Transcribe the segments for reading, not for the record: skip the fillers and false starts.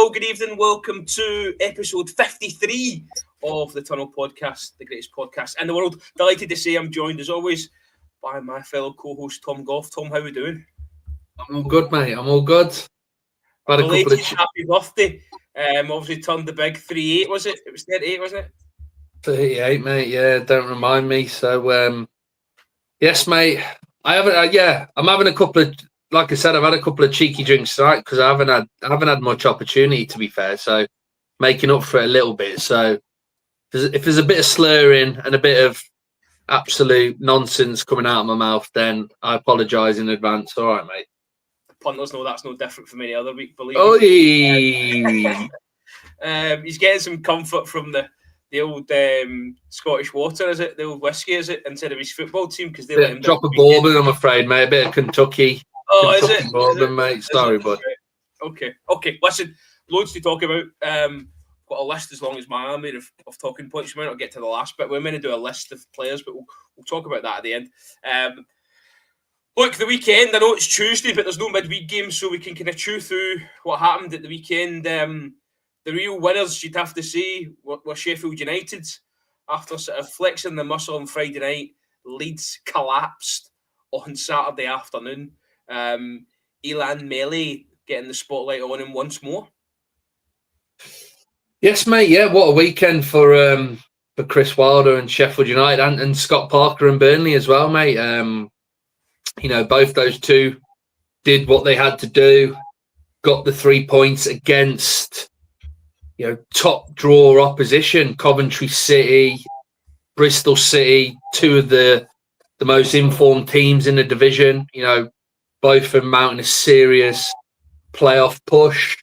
Hello, good evening. Welcome to episode 53 of the Tunnel Podcast, the greatest podcast in the world. Delighted to say I'm joined, as always, by my fellow co-host, Tom Goff. Tom, how are we doing? I'm all good, mate. I'm all good. Had a belated happy birthday. Obviously turned the big 38, was it? It was 38, wasn't it? 38, mate. Yeah, don't remind me. So, yes, mate. I'm having a couple of, like I said, I've had a couple of cheeky drinks tonight because I haven't had much opportunity, to be fair. So, making up for it a little bit. So, if there's a bit of slurring and a bit of absolute nonsense coming out of my mouth, then I apologise in advance. All right, mate. Punters know that's no different from any other week, believe me. He's getting some comfort from the old Scottish water, is it? The old whiskey, is it? Instead of his football team, because they let him drop a bourbon, I'm afraid, mate. A bit of Kentucky. Oh, Kentucky is it? Bourbon, mate. Sorry, bud. Okay. Listen, loads to talk about. Got a list as long as my army of talking points. We might not get to the last bit. We're going to do a list of players, but we'll talk about that at the end. Look, the weekend, I know it's Tuesday, but there's no midweek game, so we can kind of chew through what happened at the weekend. The real winners, you'd have to say, were Sheffield United. After sort of flexing the muscle on Friday night, Leeds collapsed on Saturday afternoon. Meslier getting the spotlight on him once more. Yes, mate. Yeah, what a weekend for Chris Wilder and Sheffield United and Scott Parker and Burnley as well, mate. Both those two did what they had to do, got the 3 points against, top draw opposition, Coventry City, Bristol City, two of the most informed teams in the division, both are mounting a serious playoff push.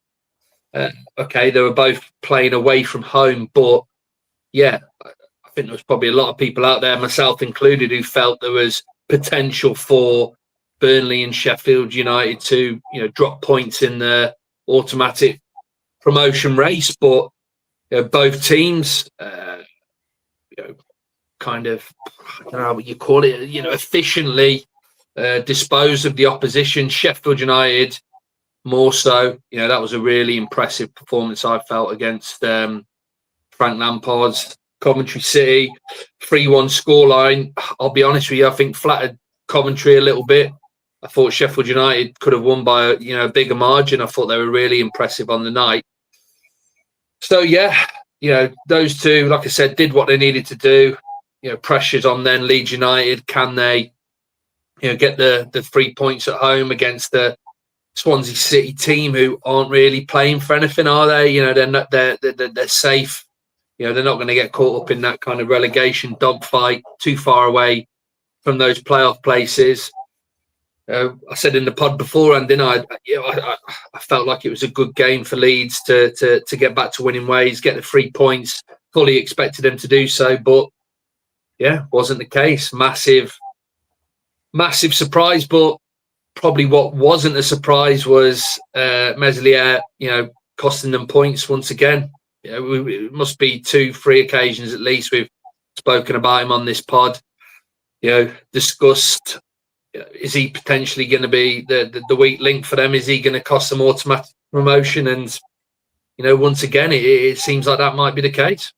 They were both playing away from home, but yeah, I think there was probably a lot of people out there, myself included, who felt there was potential for Burnley and Sheffield United to, drop points in the automatic promotion race. But both teams, kind of, I don't know what you call it, efficiently dispose of the opposition. Sheffield United more so. That was a really impressive performance, I felt, against Frank Lampard's Coventry City. 3-1 scoreline. I'll be honest with you, I think flattered Coventry a little bit. I thought Sheffield United could have won by a bigger margin. I thought they were really impressive on the night. So yeah, those two, like I said, did what they needed to do. Pressures on then Leeds United. Can they, get the 3 points at home against the Swansea City team who aren't really playing for anything, are they? They're safe. They're not going to get caught up in that kind of relegation dogfight too far away from those playoff places. I said in the pod before, and then I felt like it was a good game for Leeds to get back to winning ways, get the 3 points. Fully expected them to do so, but yeah, wasn't the case. Massive surprise, but probably what wasn't a surprise was Meslier, costing them points once again. It must be 2-3 occasions at least we've spoken about him on this pod. Discussed, is he potentially going to be the weak link for them? Is he going to cost them automatic promotion? And, once again, it seems like that might be the case.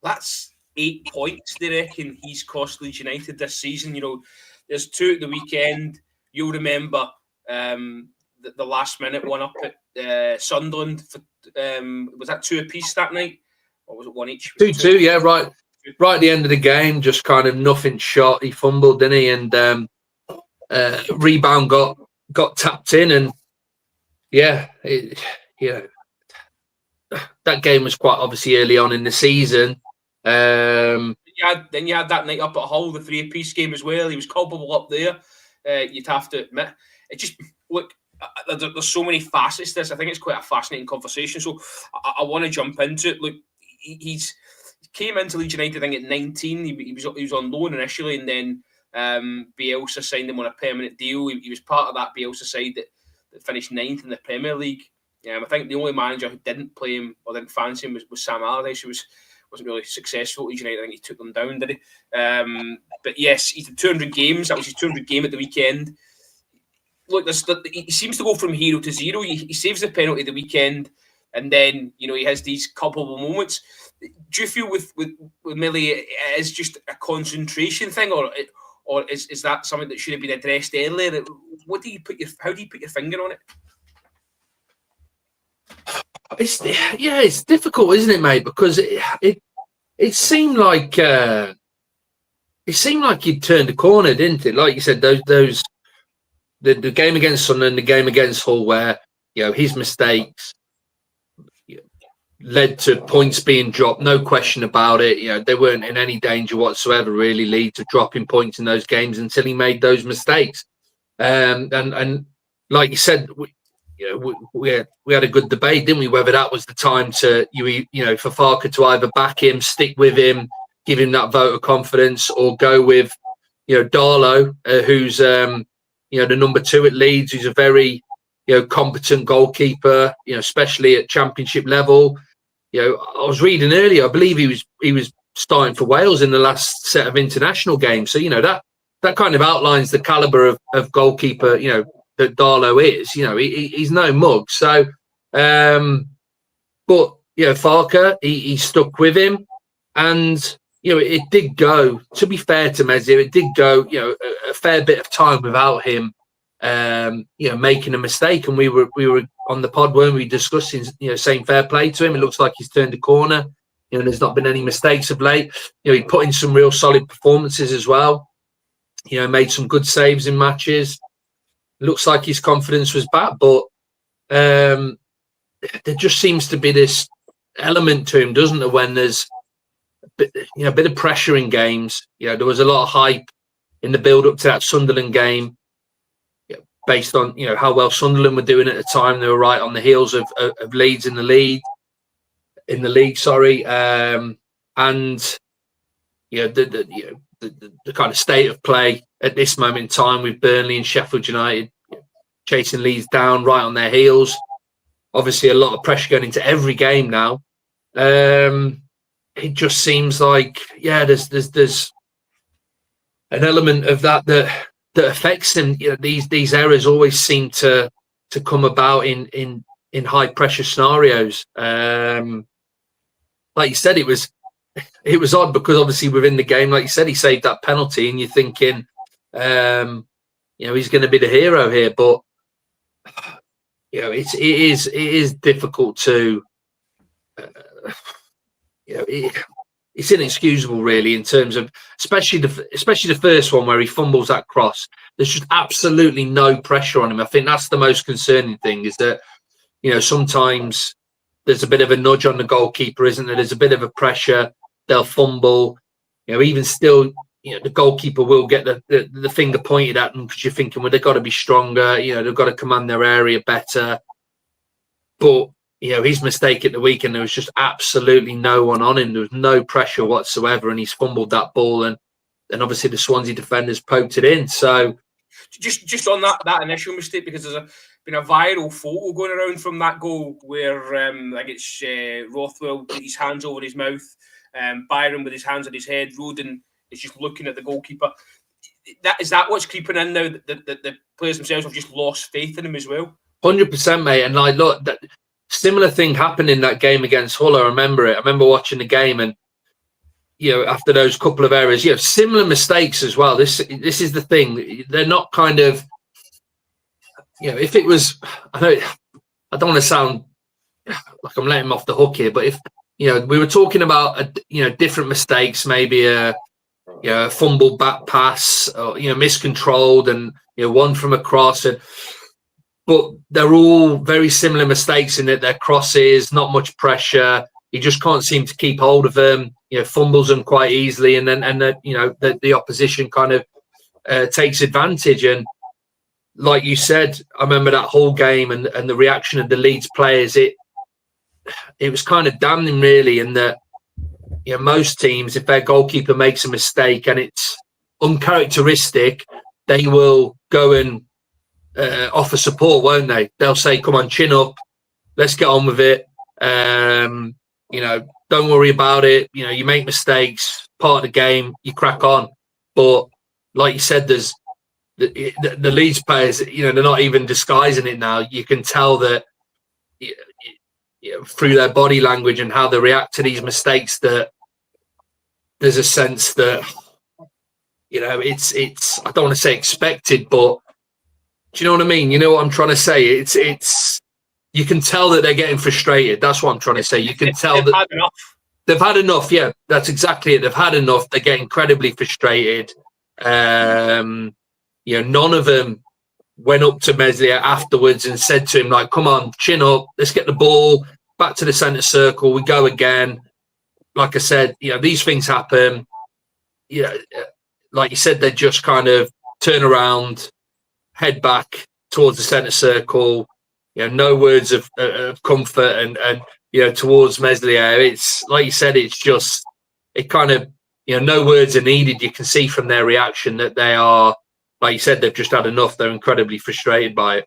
That's 8 points, they reckon, he's cost Leeds United this season. There's 2 at the weekend. You'll remember the last minute one up at Sunderland. Was that 2 apiece that night? Or was it 1 each? 2-2, yeah, right. Right at the end of the game, just kind of nothing shot. He fumbled, didn't he? And rebound got tapped in. And yeah, that game was quite obviously early on in the season. Then you had that night up at Hull, the 3 apiece game as well. He was culpable up there. You'd have to admit. It just, look, there's so many facets to this. I think it's quite a fascinating conversation. So I want to jump into it. Look, he came into Leeds United, I think, at 19. He was on loan initially, and then Bielsa signed him on a permanent deal. He was part of that Bielsa side that finished 9th in the Premier League. I think the only manager who didn't play him or didn't fancy him was Sam Allardyce, who wasn't really successful at Leeds United. I think he took them down, did he? But yes, he did 200 games. That was his 200 game at the weekend. Look, he seems to go from hero to zero. He saves the penalty the weekend. and then he has these culpable moments. Do you feel with Meslier it is just a concentration thing, or is that something that should have been addressed earlier? How do you put your finger on it? It's difficult, isn't it, mate? Because it seemed like he'd turned a corner, didn't it? Like you said, the game against Sunderland, the game against Hull, where his mistakes led to points being dropped, no question about it. They weren't in any danger whatsoever, really, lead to dropping points in those games until he made those mistakes. And like you said, we had a good debate, didn't we? Whether that was the time to for Farke to either back him, stick with him, give him that vote of confidence, or go with Darlow, who's the number 2 at Leeds, who's a very competent goalkeeper, especially at Championship level. I was reading earlier, I believe he was starting for Wales in the last set of international games. So that kind of outlines the caliber of goalkeeper that Darlow is. He's no mug. So, but Farke, he stuck with him, and it did go. To be fair to Meslier, it did go a fair bit of time without him making a mistake, and we were on the pod, weren't we, discussing saying fair play to him. It looks like he's turned a corner. There's not been any mistakes of late. He put in some real solid performances as well. Made some good saves in matches. Looks like his confidence was back, but there just seems to be this element to him, doesn't there, when there's a bit of pressure in games. There was a lot of hype in the build up to that Sunderland game, based on how well Sunderland were doing at the time. They were right on the heels of Leeds in the league. And the kind of state of play at this moment in time with Burnley and Sheffield United chasing Leeds down right on their heels. Obviously, a lot of pressure going into every game now. It just seems like there's an element of that affects him. These errors always seem to come about in high pressure scenarios. Like you said, it was odd because obviously within the game, like you said, he saved that penalty, and you're thinking, he's going to be the hero here. But it is difficult to, it's inexcusable really, in terms of especially the first one where he fumbles that cross. There's just absolutely no pressure on him. I think that's the most concerning thing, is that sometimes there's a bit of a nudge on the goalkeeper, isn't there? There's a bit of a pressure. They'll fumble. Even still, the goalkeeper will get the finger pointed at them, because you're thinking, well, they've got to be stronger. They've got to command their area better. But his mistake at the weekend, there was just absolutely no one on him. There was no pressure whatsoever, and he's fumbled that ball, and obviously the Swansea defenders poked it in. So just on that initial mistake, because there's been a viral photo going around from that goal where it's Rothwell with his hands over his mouth, Byron with his hands on his head, Rodin is just looking at the goalkeeper. Is that what's creeping in now? That the players themselves have just lost faith in him as well? 100%, mate. And look, that similar thing happened in that game against Hull. I remember it. I remember watching the game, and after those couple of errors, similar mistakes as well. This is the thing. They're not kind of, if it was, I don't want to sound like I'm letting him off the hook here, but if we were talking about different mistakes, maybe a fumble back pass, or miscontrolled, and one from a cross, but they're all very similar mistakes in that they're crosses, not much pressure. He just can't seem to keep hold of them. Fumbles them quite easily, and then the opposition kind of takes advantage. And like you said, I remember that whole game and the reaction of the Leeds players. It was kind of damning, really, in that most teams, if their goalkeeper makes a mistake and it's uncharacteristic, they will go and offer support, won't they? They'll say, "Come on, chin up, let's get on with it. Don't worry about it. You make mistakes, part of the game. You crack on." But like you said, there's the Leeds players. They're not even disguising it now. You can tell that through their body language and how they react to these mistakes, that there's a sense that, it's I don't want to say expected, but do you know what I mean? You know what I'm trying to say? It's you can tell that they're getting frustrated. That's what I'm trying to say. You can tell that had enough. They've had enough. Yeah, that's exactly it. They've had enough. They get incredibly frustrated. None of them went up to Meslier afterwards and said to him, like, come on, chin up, let's get the ball back to the centre circle. We go again. Like I said, these things happen. Like you said, they just kind of turn around, head back towards the centre circle. No words of comfort and towards Meslier. It's like you said, it's just, it kind of, no words are needed. You can see from their reaction that they are, like you said, they've just had enough. They're incredibly frustrated by it.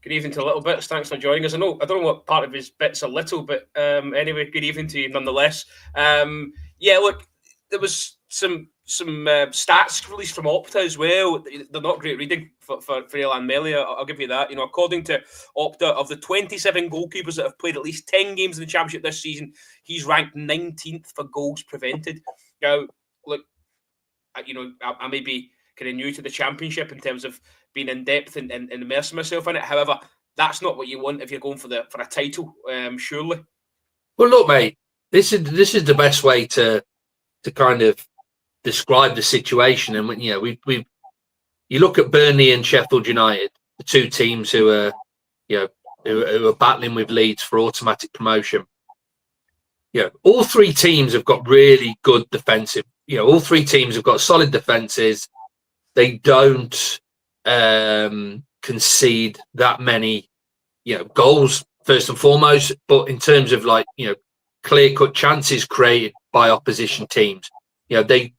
Good evening to Little Bits. Thanks for joining us. I don't know what part of his bits are little, but anyway, good evening to you nonetheless. Look, there was some stats released from Opta as well. They're not great reading for Ilan Meslier. I'll give you that. According to Opta, of the 27 goalkeepers that have played at least 10 games in the Championship this season, he's ranked 19th for goals prevented. Now, look, I may be kind of new to the Championship in terms of being in depth and immersing myself in it. However, that's not what you want if you're going for a title, surely. Well, look, mate, this is the best way to kind of describe the situation. And when you look at Burnley and Sheffield United, the two teams who are who are battling with Leeds for automatic promotion. All three teams have got really good defensive. All three teams have got solid defenses. They don't concede that many goals first and foremost, but in terms of clear-cut chances created by opposition teams, they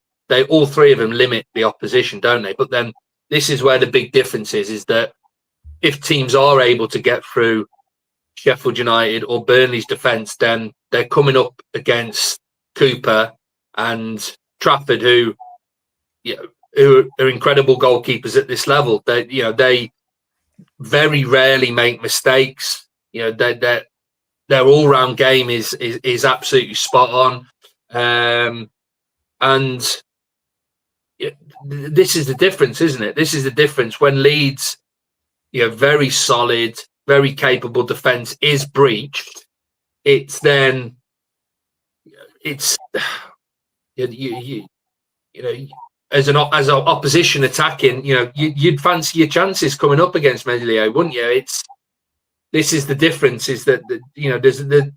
all three of them limit the opposition, don't they? But then this is where the big difference is that if teams are able to get through Sheffield United or Burnley's defence, then they're coming up against Cooper and Trafford, who are incredible goalkeepers at this level. They very rarely make mistakes. Their all-round game is absolutely spot on. And this is the difference, isn't it? This is the difference when Leeds, very solid, very capable defence is breached. It's then, as an opposition attacking, you'd fancy your chances coming up against Meslier, wouldn't you? This is the difference, is that there's the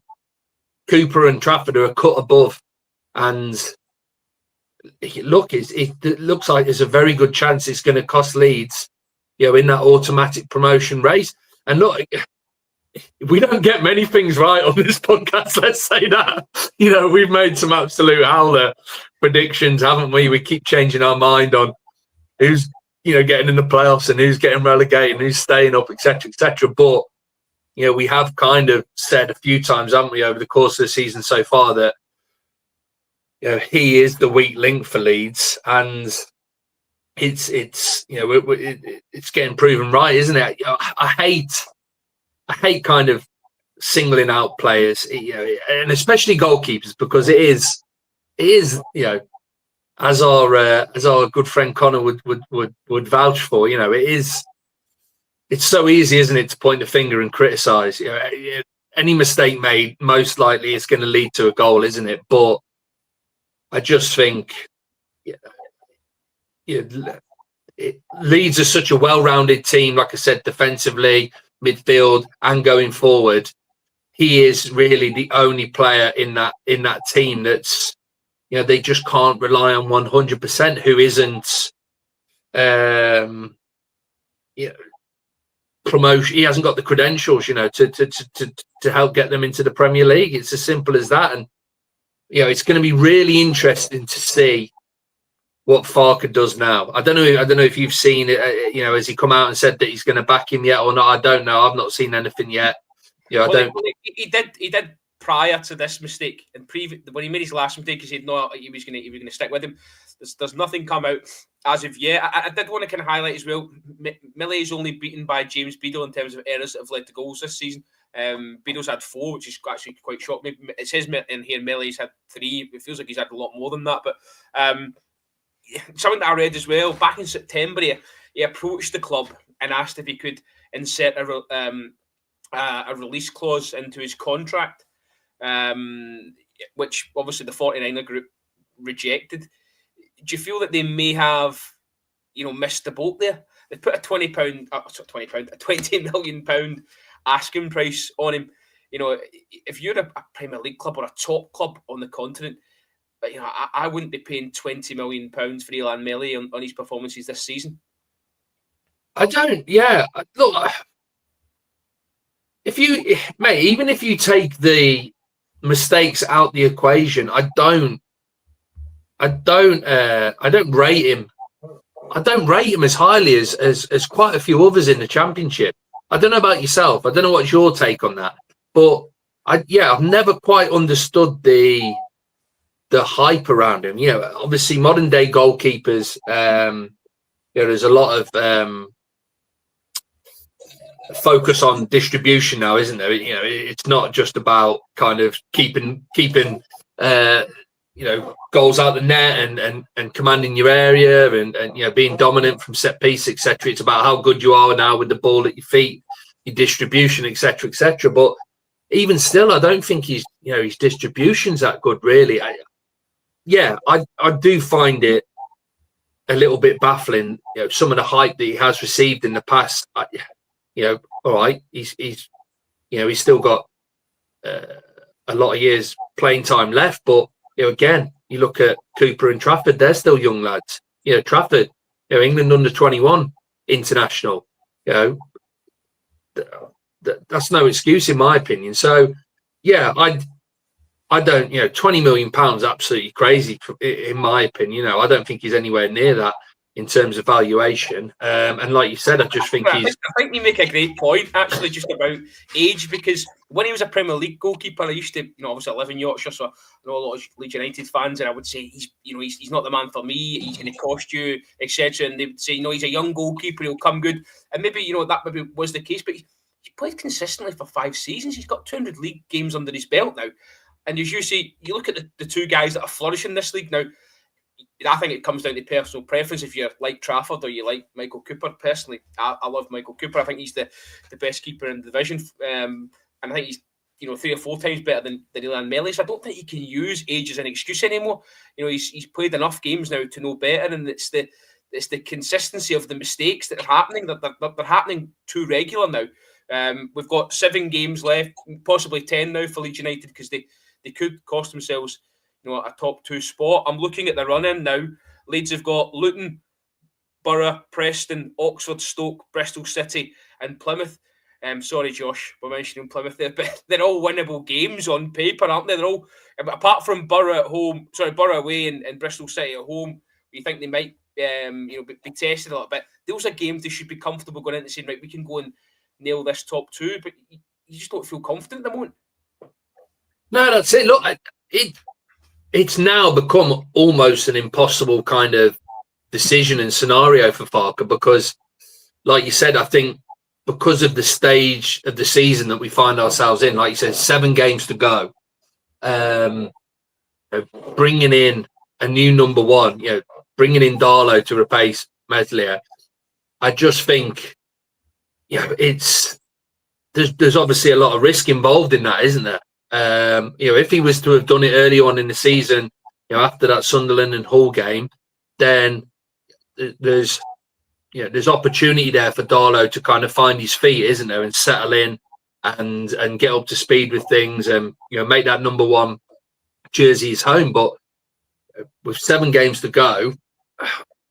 Cooper and Trafford are a cut above, and it looks like there's a very good chance it's going to cost Leeds, in that automatic promotion race. And look, we don't get many things right on this podcast, let's say that. We've made some absolute howler predictions, haven't we? We keep changing our mind on who's, getting in the playoffs and who's getting relegated and who's staying up, etc., etc. But, we have kind of said a few times, haven't we, over the course of the season so far that, he is the weak link for Leeds, and it's getting proven right, isn't it? I hate kind of singling out players, and especially goalkeepers, because it is, as our good friend Connor would vouch for, it's so easy, isn't it, to point the finger and criticise. Any mistake made, most likely it's going to lead to a goal, isn't it? But I just think Leeds are such a well-rounded team, like I said, defensively, midfield, and going forward. He is really the only player in that team that's, they just can't rely on 100%, who isn't promotion. He hasn't got the credentials, to help get them into the Premier League. It's as simple as that. And it's going to be really interesting to see what Farker does now. I don't know if you've seen it. Has he come out and said that he's going to back him yet or not? I don't know. I've not seen anything yet. He did prior to this mistake, and when he made his last mistake, he said no, he was going to stick with him. There's nothing come out as of yet. I did want to kind of highlight as well, Millie is only beaten by James Beadle in terms of errors that have led to goals this season. Beadle's had 4, which is actually quite shocked me. It says in here Mellie's had 3. It feels like he's had a lot more than that. But something that I read as well, back in September, he approached the club and asked if he could insert a release clause into his contract, which obviously the 49er group rejected. Do you feel that they may have, missed the boat there? They put a £20 million asking price on him. If you're a Premier League club or a top club on the continent, but I wouldn't be paying £20 million for Elan Meslier on his performances this season. I don't. Yeah, look. Even if you take the mistakes out the equation, I don't rate him. I don't rate him as highly as quite a few others in the Championship. I don't know about yourself. I don't know what's your take on that. But I've never quite understood the hype around him. Obviously modern day goalkeepers. There's a lot of focus on distribution now, isn't there? It's not just about kind of keeping goals out the net and commanding your area and being dominant from set piece, etc. It's about how good you are now with the ball at your feet, your distribution, etc., etc. But even still, I don't think his distribution's that good, really. I do find it a little bit baffling. Some of the hype that he has received in the past. All right, he's still got a lot of years playing time left, but again, you look at Cooper and Trafford; they're still young lads. Trafford, England under-21 international. That's no excuse in my opinion. So, I don't. £20 million absolutely crazy in my opinion. I don't think he's anywhere near that in terms of valuation. And like you said, I just think I think you make a great point, actually, just about age, because when he was a Premier League goalkeeper, I used to, obviously I live in Yorkshire, so I know a lot of Leeds United fans, and I would say he's not the man for me, he's going to cost you, etc. And they would say, he's a young goalkeeper, he'll come good. And maybe, that maybe was the case, but he played consistently for 5 seasons. He's got 200 league games under his belt now. And as you say, you look at the 2 guys that are flourishing this league now, I think it comes down to personal preference. If you like Trafford or you like Michael Cooper, personally, I love Michael Cooper. I think he's the best keeper in the division, and I think he's 3 or 4 times better than Elan Meslier. So I don't think you can use age as an excuse anymore. He's played enough games now to know better, and it's the consistency of the mistakes that are happening. They're happening too regular now. We've got 7 games left, possibly 10 now for Leeds United, because they could cost themselves a top 2 spot. I'm looking at the run-in now. Leeds have got Luton, Borough, Preston, Oxford, Stoke, Bristol City and Plymouth. Sorry, Josh, we're mentioning Plymouth there, but they're all winnable games on paper, aren't they? They're all, apart from Borough away and Bristol City at home, you think they might be tested a little bit. Those are games they should be comfortable going into, saying, right, we can go and nail this top 2, but you just don't feel confident at the moment. No, that's it. Look, it's now become almost an impossible kind of decision and scenario for Farke, because, like you said, I think because of the stage of the season that we find ourselves in, like you said, 7 games to go, bringing in a new number 1, bringing in Darlow to replace Meslier, I just think, there's obviously a lot of risk involved in that, isn't there? If he was to have done it early on in the season, after that Sunderland and Hull game, then there's opportunity there for Darlow to kind of find his feet, isn't there, and settle in and get up to speed with things and make that number 1 jersey his home. But with 7 games to go,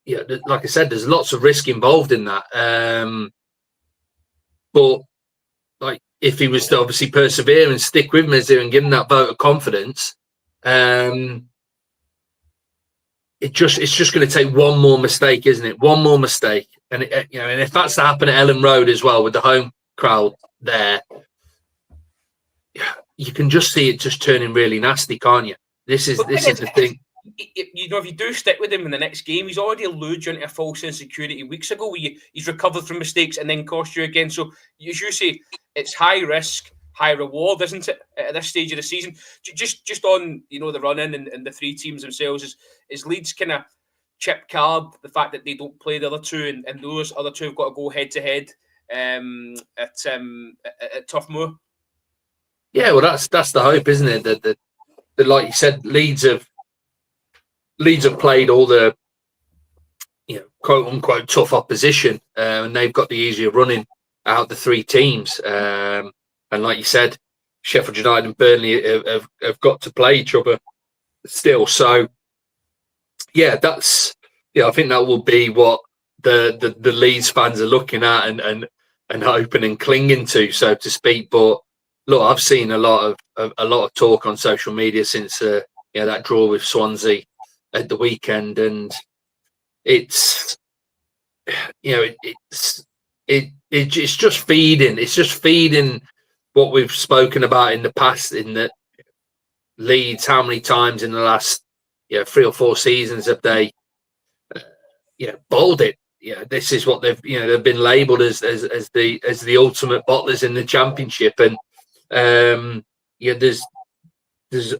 like I said, there's lots of risk involved in that. But if he was to obviously persevere and stick with Meslier and give him that vote of confidence, it's just going to take one more mistake, isn't it? One more mistake, and and if that's to happen at Ellen Road as well with the home crowd there, you can just see it just turning really nasty, can't you? This is the thing. If you do stick with him in the next game, he's already lured you into a false insecurity weeks ago where he's recovered from mistakes and then cost you again. So, as you say, it's high risk, high reward, isn't it, at this stage of the season? Just on, you know, the run-in and the three teams themselves, is Leeds kind of chip card, the fact that they don't play the other two, and those other two have got to go head-to-head at Tough Moor? Yeah, well, that's the hope, isn't it? That like you said, Leeds have played all the, you know, quote unquote tough opposition, and they've got the easier running out the three teams. And like you said, Sheffield United and Burnley have got to play each other still. So yeah, I think that will be what the Leeds fans are looking at and hoping and clinging to, so to speak. But look, I've seen a lot of talk on social media since that draw with Swansea at the weekend, and it's, you know, it's just feeding. It's just feeding what we've spoken about in the past. In that Leeds, how many times in the last 3 or 4 seasons have they bowled it? This is what they've been labelled as the ultimate bottlers in the Championship, and there's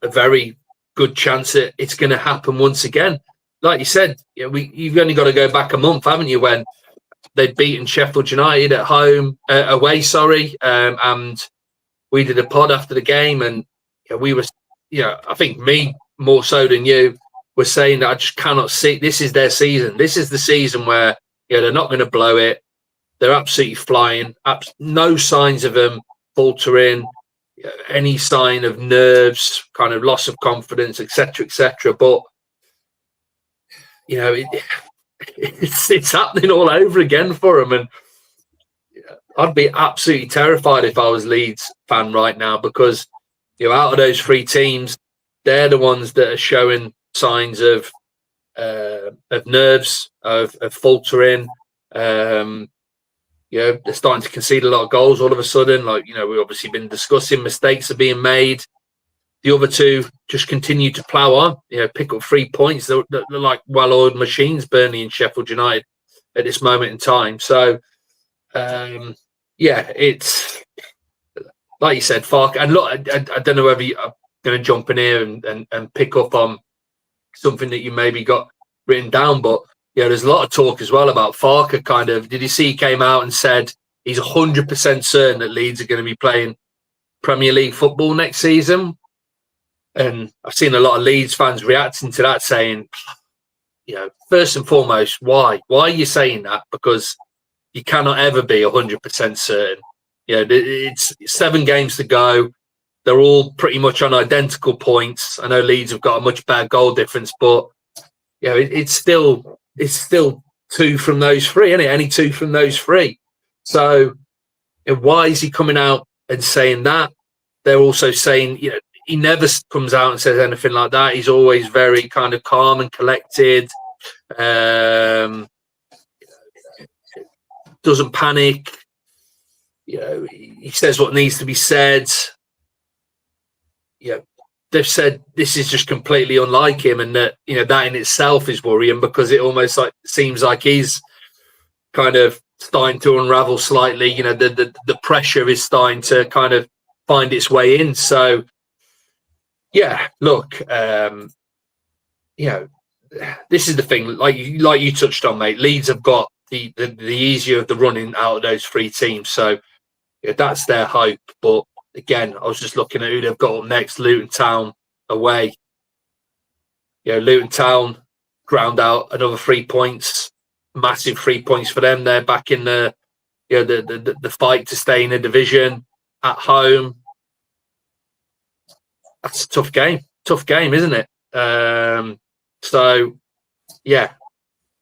a very good chance that it's going to happen once again. Like you said, you've only got to go back a month, haven't you, when they'd beaten Sheffield United at home, away, and we did a pod after the game, and we were, I think me more so than you, were saying that I just cannot see, this is their season. This is the season where they're not going to blow it. They're absolutely flying. No signs of them faltering, any sign of nerves, kind of loss of confidence, etc., etc. But it's happening all over again for them, and I'd be absolutely terrified if I was Leeds fan right now, because out of those 3 teams, they're the ones that are showing signs of nerves, of faltering. They're starting to concede a lot of goals all of a sudden. Like, we've obviously been discussing, mistakes are being made. The other 2 just continue to plough on, pick up 3 points. They're like well-oiled machines, Burnley and Sheffield United, at this moment in time. So, it's like you said, Farke. And look, I don't know whether I'm going to jump in here and pick up on something that you maybe got written down, but there's a lot of talk as well about Farke. Kind of, did you see he came out and said he's 100% certain that Leeds are going to be playing Premier League football next season? And I've seen a lot of Leeds fans reacting to that, saying, first and foremost, why are you saying that? Because you cannot ever be 100% certain. It's 7 games to go. They're all pretty much on identical points. I know Leeds have got a much better goal difference, but it's still 2 from those 3, isn't it? Only 2 from those 3. So why is he coming out and saying that? They're also saying, he never comes out and says anything like that. He's always very kind of calm and collected. Doesn't panic. He says what needs to be said. They've said this is just completely unlike him, and that that in itself is worrying, because it almost seems like he's kind of starting to unravel slightly. The pressure is starting to kind of find its way in. So look, this is the thing. Like you touched on, mate. Leeds have got the easier of the running out of those 3 teams. So that's their hope. But again, I was just looking at who they've got up next. Luton Town away. Luton Town ground out another 3 points. Massive 3 points for them. They're back in the fight to stay in the division at home. That's a tough game. Tough game, isn't it? So yeah,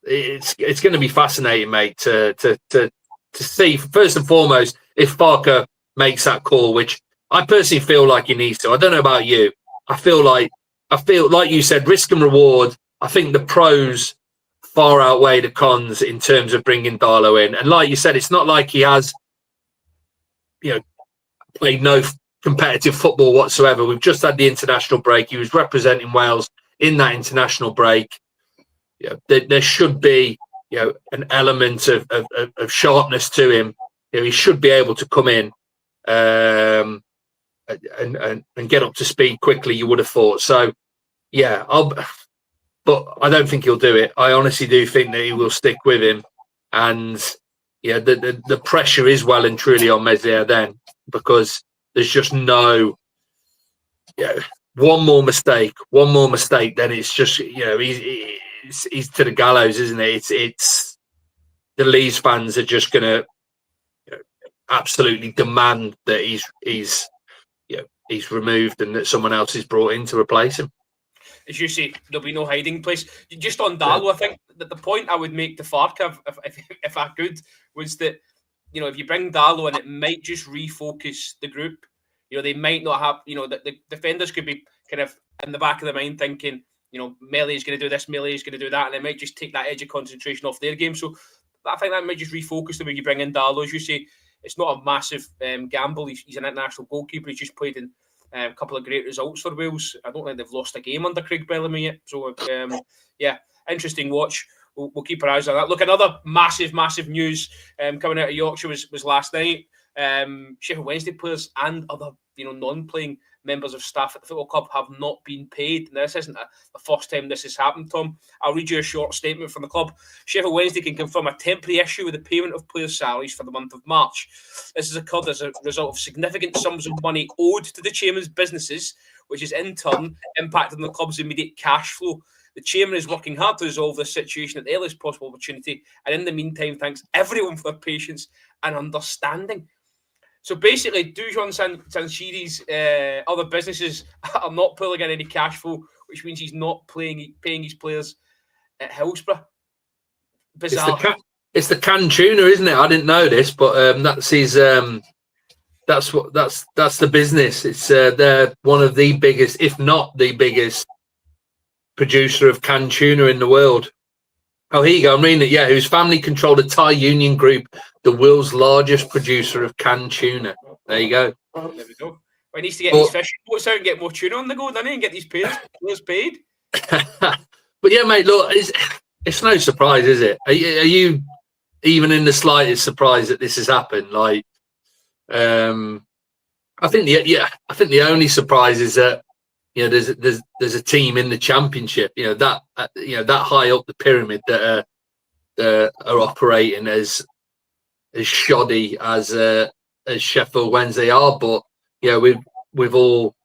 it's going to be fascinating, mate, to see, first and foremost, if Farke makes that call, which I personally feel like he needs to. I don't know about you. I feel like you said, risk and reward. I think the pros far outweigh the cons in terms of bringing Darlow in. And like you said, it's not like he has, played no competitive football whatsoever. We've just had the international break. He was representing Wales in that international break. There should be, an element of sharpness to him. He should be able to come in and get up to speed quickly. You would have thought so. Yeah, but I don't think he'll do it. I honestly do think that he will stick with him, and yeah, the pressure is well and truly on Meslier then, because there's just no. Yeah, one more mistake, then it's just he's to the gallows, isn't it? It's the Leeds fans are just going to absolutely demand that he's removed and that someone else is brought in to replace him. As you say, there'll be no hiding place. Just on Darlow, I think that the point I would make to Farke, if I could, was that if you bring Darlow in, it might just refocus the group. They might not have, the defenders could be kind of in the back of their mind thinking, Meslier is going to do this, Meslier is going to do that, and it might just take that edge of concentration off their game. So I think that might just refocus them when you bring in Darlow. As you say, it's not a massive gamble. He's an international goalkeeper. He's just played in a couple of great results for Wales. I don't think they've lost a game under Craig Bellamy yet. So, interesting watch. We'll keep our eyes on that. Look, another massive news coming out of Yorkshire was last night. Sheffield Wednesday players and other non-playing members of staff at the football club have not been paid. Now, this isn't the first time this has happened, Tom. I'll read you a short statement from the club. Sheffield Wednesday can confirm a temporary issue with the payment of players' salaries for the month of March. This has occurred as a result of significant sums of money owed to the chairman's businesses, which has in turn impacted on the club's immediate cash flow. The chairman is working hard to resolve this situation at the earliest possible opportunity, and in the meantime, thanks everyone for their patience and understanding. So basically, Dujon Sanchiri's other businesses are not pulling in any cash flow, which means he's not paying his players at Hillsborough. Bizarre. It's the canned tuna, isn't it? I didn't know this, but that's his. That's the business. It's they're one of the biggest, if not the biggest, producer of canned tuna in the world. Oh, here you go. I'm reading it. Yeah, whose family controlled a Thai union group, the world's largest producer of canned tuna. There you go. There we go. Well, he needs to get these fishing boats out and get more tuna on the go, doesn't he? And get these players paid. But yeah, mate, look, it's no surprise, is it? Are you even in the slightest surprised that this has happened? Like, I think the only surprise is that there's a team in the championship, that high up the pyramid that are operating as shoddy as Sheffield Wednesday are. But with all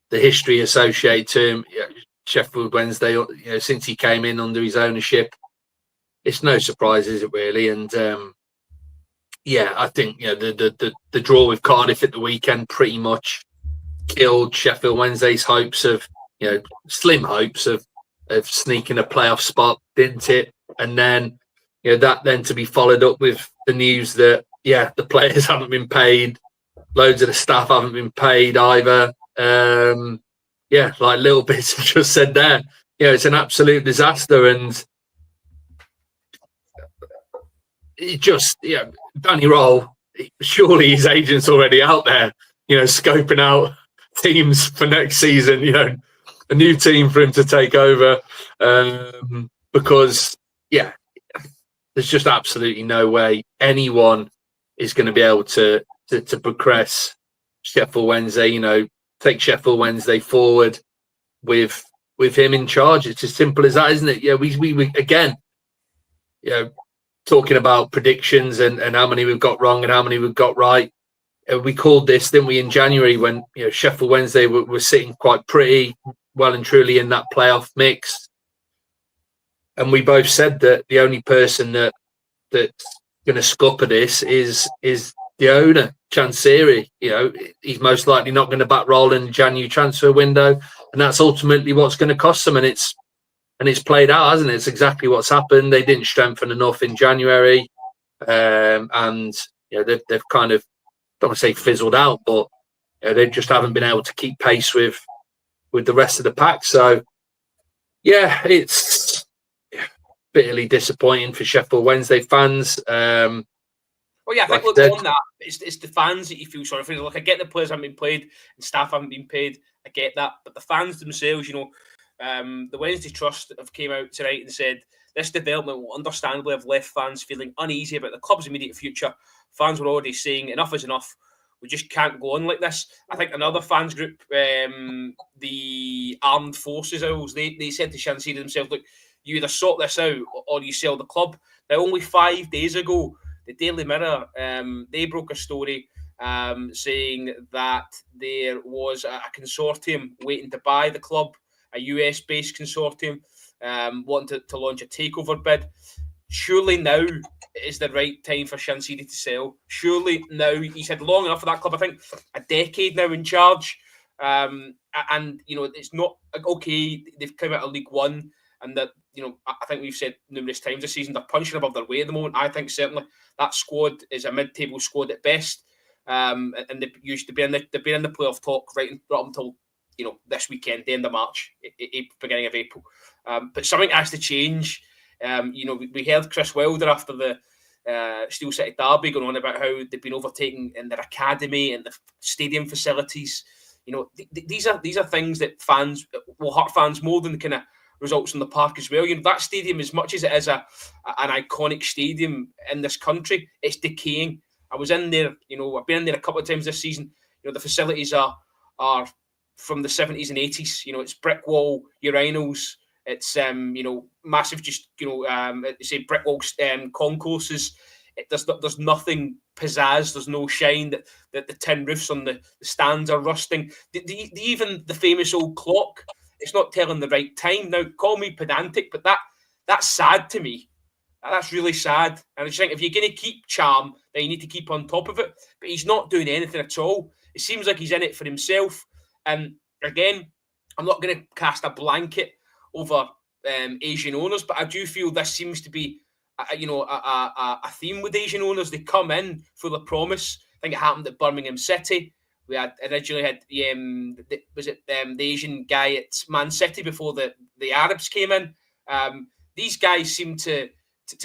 the history associated to him, Sheffield Wednesday, since he came in under his ownership, it's no surprise, is it really? And I think the draw with Cardiff at the weekend pretty much killed Sheffield Wednesday's hopes of, slim hopes of sneaking a playoff spot, didn't it? And then, that then to be followed up with the news that, the players haven't been paid, loads of the staff haven't been paid either. Like little bits just said there, it's an absolute disaster. And it just, Danny Roll, surely his agent's already out there, scoping out teams for next season, a new team for him to take over, because there's just absolutely no way anyone is going to be able to progress Sheffield Wednesday, take Sheffield Wednesday forward with him in charge. It's as simple as that, isn't it? We again, talking about predictions and how many we've got wrong and how many we've got right. We called this, didn't we, in January when Sheffield Wednesday were sitting quite pretty well and truly in that playoff mix, and we both said that the only person that's going to scupper this is the owner, Chansiri. He's most likely not going to back roll in the January transfer window, and that's ultimately what's going to cost them. And it's played out, hasn't it? It's exactly what's happened. They didn't strengthen enough in January, and they've kind of, don't want to say fizzled out, but they just haven't been able to keep pace with the rest of the pack. So, it's bitterly disappointing for Sheffield Wednesday fans. I think on that, it's the fans that you feel sorry for. Look, I get the players haven't been played and staff haven't been paid. I get that, but the fans themselves, the Wednesday Trust have came out tonight and said this development will understandably have left fans feeling uneasy about the club's immediate future. Fans were already saying enough is enough. we just can't go on like this. I think another fans group, the Armed Forces Owls, they said to Shanzidi themselves, look, you either sort this out or you sell the club. Now, only 5 days ago, the Daily Mirror, they broke a story saying that there was a consortium waiting to buy the club, a US-based consortium, wanting to launch a takeover bid. Surely now is the right time for Shanzidi to sell. Surely now, he's had long enough for that club. I think a decade now in charge. And, it's not okay, they've come out of League One and that, I think we've said numerous times this season, they're punching above their weight at the moment. I think certainly that squad is a mid-table squad at best. And they used to be in the playoff talk right up until this weekend, the end of March, beginning of April. But something has to change. We heard Chris Wilder after the Steel City Derby going on about how they've been overtaken in their academy and the stadium facilities. These are things that fans will hurt fans more than the kind of results in the park as well. That stadium, as much as it is an iconic stadium in this country, it's decaying. I was in there, I've been in there a couple of times this season. The facilities are from the 70s and 80s. It's brick wall urinals. It's massive, just say brick wall concourses. There's nothing pizzazz. There's no shine. That the tin roofs on the stands are rusting. Even the famous old clock, it's not telling the right time. Now, call me pedantic, but that's sad to me. That's really sad. And I just think if you're going to keep Charm, then you need to keep on top of it. But he's not doing anything at all. It seems like he's in it for himself. And again, I'm not going to cast a blanket over Asian owners, but I do feel this seems to be a theme with Asian owners. They come in full of promise. I think it happened at Birmingham City. We had originally had the Asian guy at Man City before the Arabs came in. These guys seem to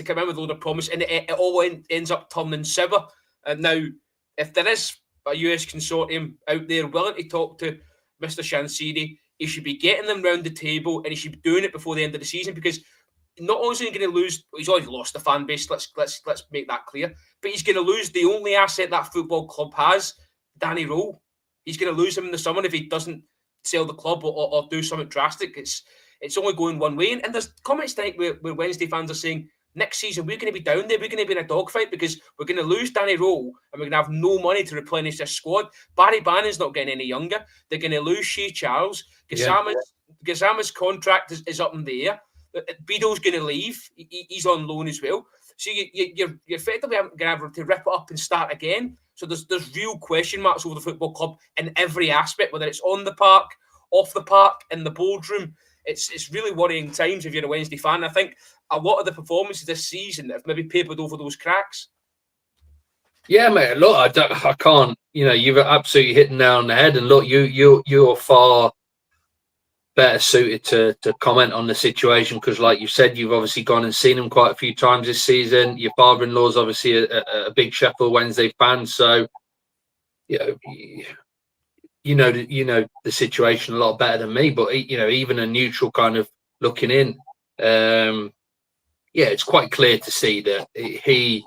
come in with a load of promise, and it all ends up turning sour. And now, if there is a US consortium out there willing to talk to Mr. Shanzidi, he should be getting them round the table, and he should be doing it before the end of the season, because not only is he going to lose, he's already lost the fan base. Let's make that clear. But he's going to lose the only asset that football club has, Danny Rowe. He's going to lose him in the summer if he doesn't sell the club or do something drastic. It's only going one way. And there's comments tonight where Wednesday fans are saying, next season, we're going to be down there. We're going to be in a dogfight because we're going to lose Danny Rowe and we're going to have no money to replenish this squad. Barry Bannon's not getting any younger. They're going to lose Shea Charles. Gazzama's contract is up in the air. Beadle's going to leave. He's on loan as well. So you're effectively going to have to rip it up and start again. So there's real question marks over the football club in every aspect, whether it's on the park, off the park, in the boardroom. It's really worrying times if you're a Wednesday fan. I think a lot of the performances this season have maybe papered over those cracks. Yeah, mate. Look, I can't. You've absolutely hit the nail on the head. And look, you're far better suited to comment on the situation because, like you said, you've obviously gone and seen him quite a few times this season. Your father-in-law's obviously a big Sheffield Wednesday fan, so you know the situation a lot better than me. But even a neutral kind of looking in, it's quite clear to see that it's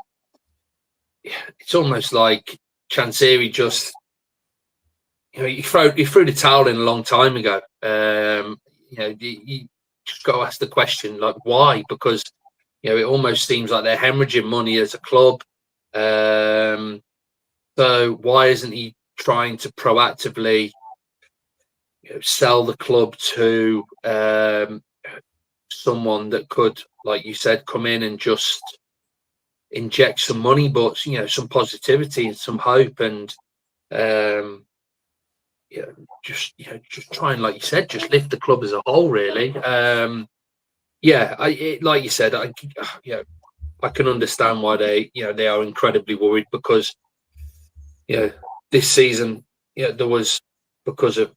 almost like Chansiri just. He threw the towel in a long time ago. You just got to ask the question, like, why? Because, it almost seems like they're hemorrhaging money as a club. So why isn't he trying to proactively sell the club to someone that could, like you said, come in and just inject some money, but, some positivity and some hope and, just try and, like you said, just lift the club as a whole, really. Like you said, I can understand why they are incredibly worried because, this season, there was, because of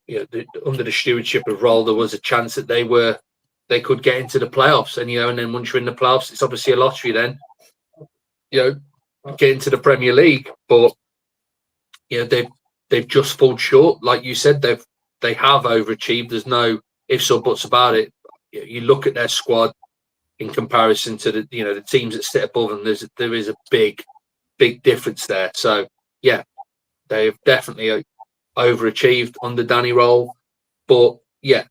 under the stewardship of Roll, there was a chance that they could get into the playoffs, and and then once you're in the playoffs, it's obviously a lottery. Then, get into the Premier League, but they've just fallen short. Like you said, they have overachieved. There's no ifs or buts about it. You look at their squad in comparison to the teams that sit above them. There is a big difference there. So they've definitely overachieved under Danny Roll. But yeah,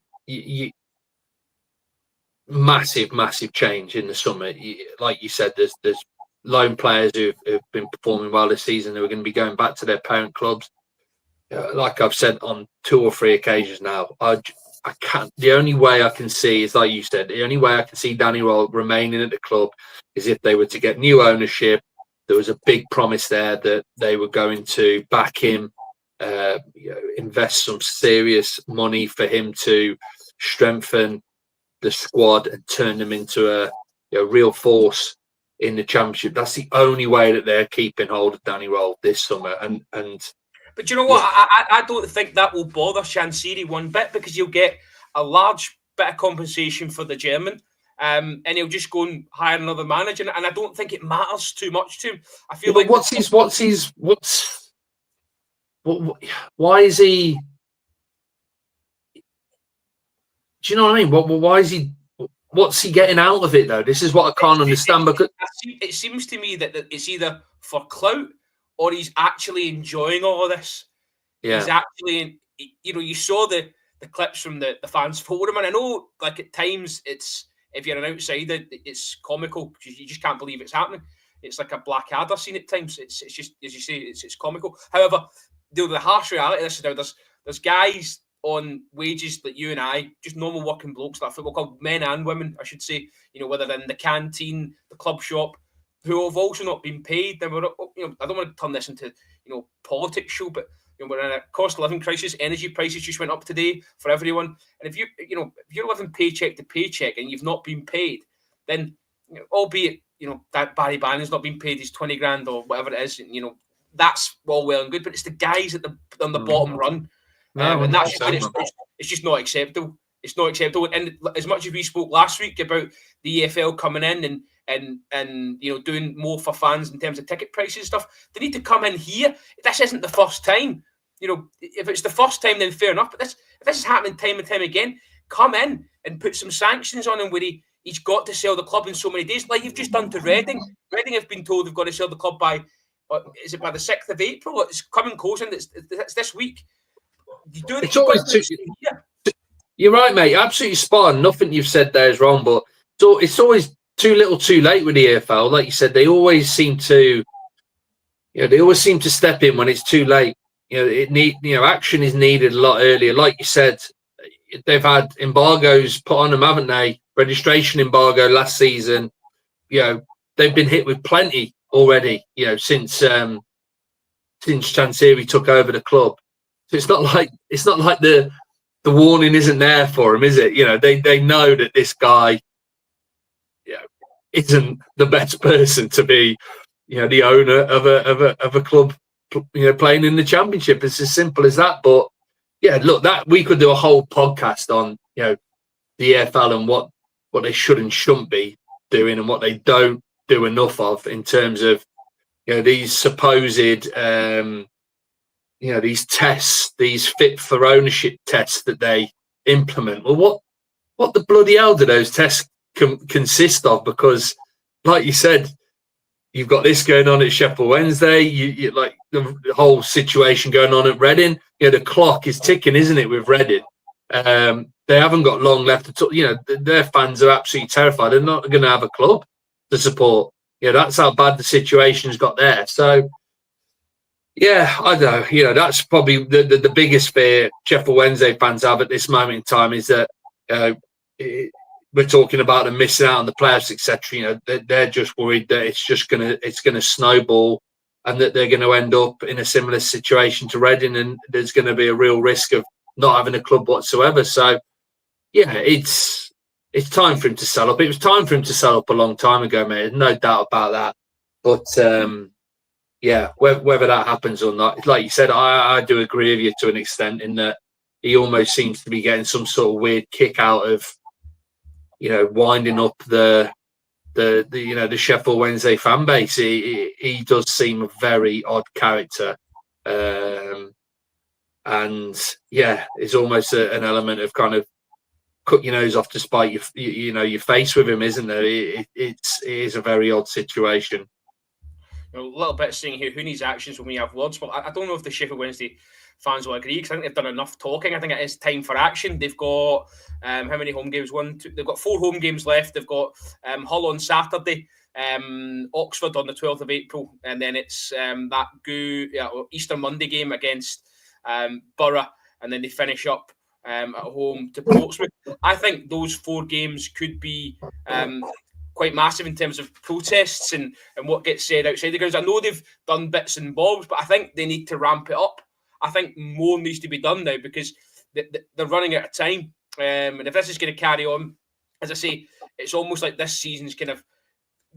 massive change in the summer. Like you said, there's loan players who've been performing well this season who are going to be going back to their parent clubs. Like I've said on 2 or 3 occasions now, I can't. The only way I can see is, like you said, the only way I can see Danny Roll remaining at the club is if they were to get new ownership. There was a big promise there that they were going to back him, invest some serious money for him to strengthen the squad and turn them into a real force in the Championship. That's the only way that they're keeping hold of Danny Roll this summer. And but you know what? Yeah. I don't think that will bother Chansiri one bit, because you'll get a large bit of compensation for the German. And he'll just go and hire another manager, and I don't think it matters too much to him. I feel like why is he? Do you know what I mean? Why is he? What's he getting out of it though? This is what I can't understand. Because it seems to me that it's either for clout or he's actually enjoying all of this. Yeah, he's actually, you saw the clips from the fans forum, and I know, like, at times it's, if you're an outsider, it's comical because you just can't believe it's happening. It's like a Blackadder scene at times. It's just, as you say, it's comical. However, the harsh reality of this is now there's guys on wages that you and I, just normal working blokes that are football club, men and women, I should say, whether in the canteen, the club shop, who have also not been paid. Now, I don't want to turn this into, politics show, but we're in a cost of living crisis. Energy prices just went up today for everyone. And if you're living paycheck to paycheck and you've not been paid, then, albeit, that Barry Bannon's not been paid his 20 grand or whatever it is, that's all well and good, but it's the guys on the bottom run. And that's it's just not acceptable. It's not acceptable. And as much as we spoke last week about the EFL coming in and doing more for fans in terms of ticket prices and stuff, they need to come in here. This isn't the first time. If it's the first time, then fair enough. But if this is happening time and time again, come in and put some sanctions on him where he's got to sell the club in so many days, like you've just done to Reading. Reading have been told they've got to sell the club by the 6th of April? It's coming close, and it's this week. It's always you're right, mate. Absolutely spot on. Nothing you've said there is wrong, but it's always too little, too late with the EFL. Like you said, they always seem to, step in when it's too late. Action is needed a lot earlier. Like you said, they've had embargoes put on them, haven't they? Registration embargo last season. They've been hit with plenty already. Since Chansiri took over the club. So it's not like the warning isn't there for him, is it? They know that this guy, isn't the best person to be, the owner of a club, playing in the Championship. It's as simple as that. But yeah, look, that we could do a whole podcast on, the EFL and what they should and shouldn't be doing and what they don't do enough of in terms of, these supposed. These tests, these fit for ownership tests that they implement. Well, what the bloody hell do those tests consist of? Because, like you said, you've got this going on at Sheffield Wednesday. You like the whole situation going on at Reading. The clock is ticking, isn't it, with Reading? They haven't got long left to talk. Their fans are absolutely terrified. They're not going to have a club to support. That's how bad the situation's got there. So. Yeah, I know. That's probably the biggest fear Sheffield Wednesday fans have at this moment in time is that we're talking about them missing out on the playoffs, etc. They're just worried that it's gonna snowball and that they're going to end up in a similar situation to Reading, and there's going to be a real risk of not having a club whatsoever. So, yeah, it's time for him to sell up. It was time for him to sell up a long time ago, mate. No doubt about that. But. Yeah, whether that happens or not, like you said, I do agree with you to an extent in that he almost seems to be getting some sort of weird kick out of, winding up the Sheffield Wednesday fan base. He does seem a very odd character, and yeah, it's almost an element of kind of cut your nose off to spite your face with him, isn't there? It is a very odd situation. a little bit saying here, who needs actions when we have words? But I don't know if the Sheffield Wednesday fans will agree, because I think they've done enough talking. I think it is time for action. They've got how many home games? They've got 4 home games left. They've got Hull on Saturday, Oxford on the 12th of April, and then it's that Easter Monday game against Borough, and then they finish up at home to Portsmouth. I think those 4 games could be quite massive in terms of protests and what gets said outside the grounds. I know they've done bits and bobs, but I think they need to ramp it up. I think more needs to be done now, because they're running out of time. And if this is going to carry on, as I say, it's almost like this season's kind of